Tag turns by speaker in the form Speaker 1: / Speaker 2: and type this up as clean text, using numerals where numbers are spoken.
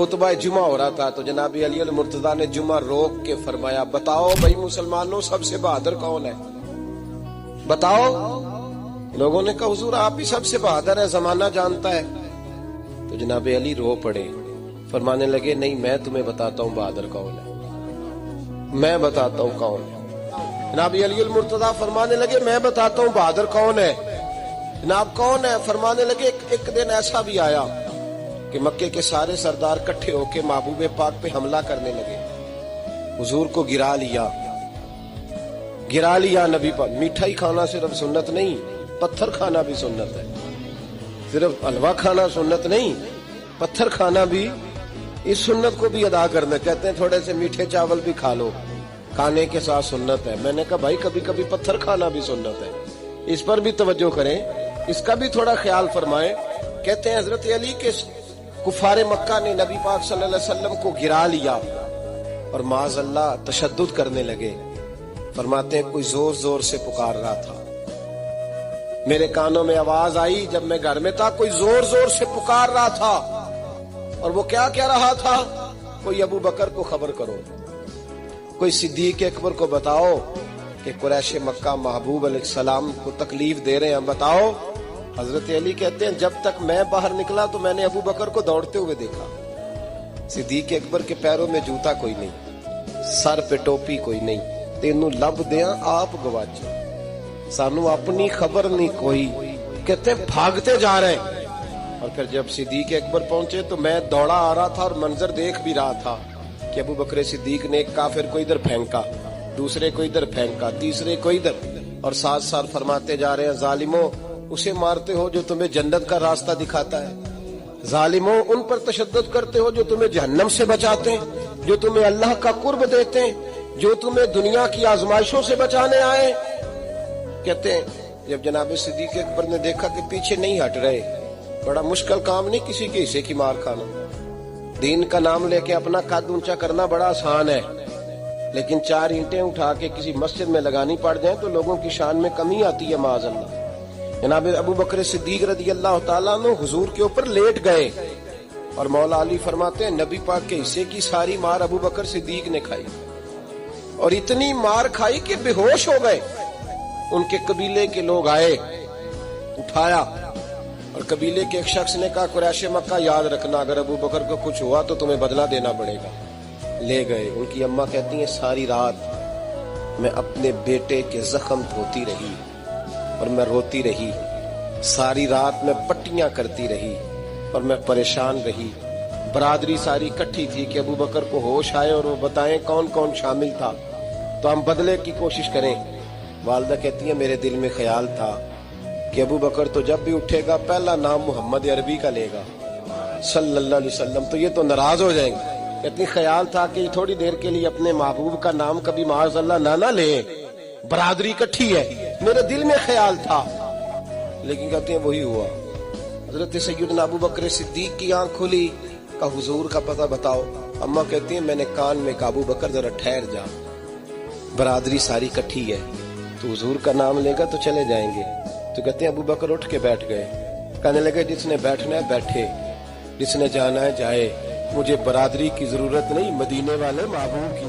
Speaker 1: खुतबा जुमा हो रहा था तो जनाब अली मुर्तजा ने जुमा रोक के फरमाया, बताओ भाई मुसलमानों सबसे बहादुर कौन है, बताओ। लोगों ने कहा हुजूर आप ही सबसे बहादुर है, जमाना जानता है। तो जनाब अली रो पड़े, फरमाने लगे नहीं मैं तुम्हें बताता हूँ बहादुर कौन है, मैं बताता हूँ कौन है। जनाब अली मुर्तजा फरमाने लगे मैं बताता हूँ बहादुर कौन है। जनाब कौन है? फरमाने लगे एक दिन ऐसा भी आया कि मक्के के सारे सरदार इकट्ठे होके महबूब पाक पे हमला करने लगे, हुजूर को गिरा लिया नबी पर। मिठाई खाना सिर्फ सुन्नत नहीं, पत्थर खाना भी सुन्नत है। सिर्फ हलवा खाना सुन्नत नहीं, पत्थर खाना भी इस सुन्नत को भी अदा करना। कहते हैं थोड़े से मीठे चावल भी खा लो, खाने के साथ सुन्नत है। मैंने कहा भाई कभी कभी पत्थर खाना भी सुन्नत है, इस पर भी तवज्जो करें, इसका भी थोड़ा ख्याल फरमाएं। कहते हैं हजरत अली के कुफारे मक्का ने नबी पाक सल्लल्लाहु अलैहि वसल्लम को गिरा लिया और माज़अल्लाह तशद्दुद करने लगे। फरमाते हैं कोई जोर जोर से पुकार रहा था, मेरे कानों में आवाज आई जब मैं घर में था, कोई जोर जोर से पुकार रहा था। और वो क्या कह रहा था? कोई अबू बकर को खबर करो, कोई सिद्दीक अकबर को बताओ कि कुरैश मक्का महबूब अलैहिस्सलाम को तकलीफ दे रहे हैं, बताओ। हजरत अली कहते हैं जब तक मैं बाहर निकला तो मैंने अबू बकर को दौड़ते हुए देखा, सिद्दीक अकबर के पैरों में जूता कोई नहीं, सर पे टोपी कोई नहीं, तेनू लब दिया आप गवाचे, सानू अपनी खबर नहीं कोई। कहते भागते जा रहे हैं। और फिर जब सिद्दीक अकबर पहुंचे तो मैं दौड़ा आ रहा था और मंजर देख भी रहा था कि अबू बकर सिद्दीक ने एक काफिर को इधर फेंका, दूसरे को इधर फेंका, तीसरे को इधर, और साथ साथ फरमाते जा रहे हैं जालिमों उसे मारते हो जो तुम्हें जन्नत का रास्ता दिखाता है, जालिमों उन पर तशद्दुद करते हो जो तुम्हें जहन्नम से बचाते हैं, जो तुम्हें अल्लाह का कुर्ब देते हैं, जो तुम्हें दुनिया की आजमाइशों से बचाने आए। कहते हैं जब जनाब सिद्दीक अकबर ने देखा कि पीछे नहीं हट रहे, बड़ा मुश्किल काम नहीं किसी के हिस्से की मार खाना, दीन का नाम लेके अपना कद ऊंचा करना बड़ा आसान है, लेकिन 4 ईंटें उठा के किसी मस्जिद में लगानी पड़ जाए तो लोगों की शान में कमी आती है माज़अल्लाह। जनाब अबू बकर सिद्दीक रज़ी अल्लाह तआला अन्हु हुजूर के ऊपर लेट गए और मौला अली फरमाते हैं नबी पाक के हिस्से की सारी मार अबू बकर सिद्दीक ने खाई, और इतनी मार खाई कि बेहोश हो गए। उनके कबीले के लोग आए, उठाया, और कबीले के एक शख्स ने कहा कुरैश मक्का याद रखना अगर अबू बकर को कुछ हुआ तो तुम्हें बदला देना पड़ेगा। ले गए। उनकी अम्मा कहती हैं सारी रात मैं अपने बेटे के जख्म धोती रही और मैं रोती रही, सारी रात मैं पट्टियां करती रही और मैं परेशान रही। बरादरी सारी इकट्ठी थी कि अबू बकर को होश आए और वो बताएं कौन कौन शामिल था तो हम बदले की कोशिश करें। वालदा कहती है मेरे दिल में ख्याल था कि अबू बकर तो जब भी उठेगा पहला नाम मोहम्मद अरबी का लेगा सल्लल्लाहु अलैहि वसल्लम, तो ये तो नाराज हो जाएंगे। कहती ख्याल था कि थोड़ी देर के लिए अपने महबूब का नाम कभी माज़अल्लाह ना ले, बरादरी इकट्ठी है, मेरे दिल में ख्याल था। लेकिन कहते हैं वही हुआ। हजरत सैयदना अबू बकर सिद्दीक की आंख खुली, का हुजूर का पता बताओ। अम्मा कहती है मैंने कान में अबू बकर जरा ठहर जा, बरादरी सारी इकट्ठी है, तो हुजूर का नाम लेगा तो चले जाएंगे। तो कहते हैं अबू बकर उठ के बैठ गए, कहने लगे जिसने बैठना है बैठे, जिसने जाना है जाए, मुझे बरादरी की जरूरत नहीं, मदीने वाले महबूब की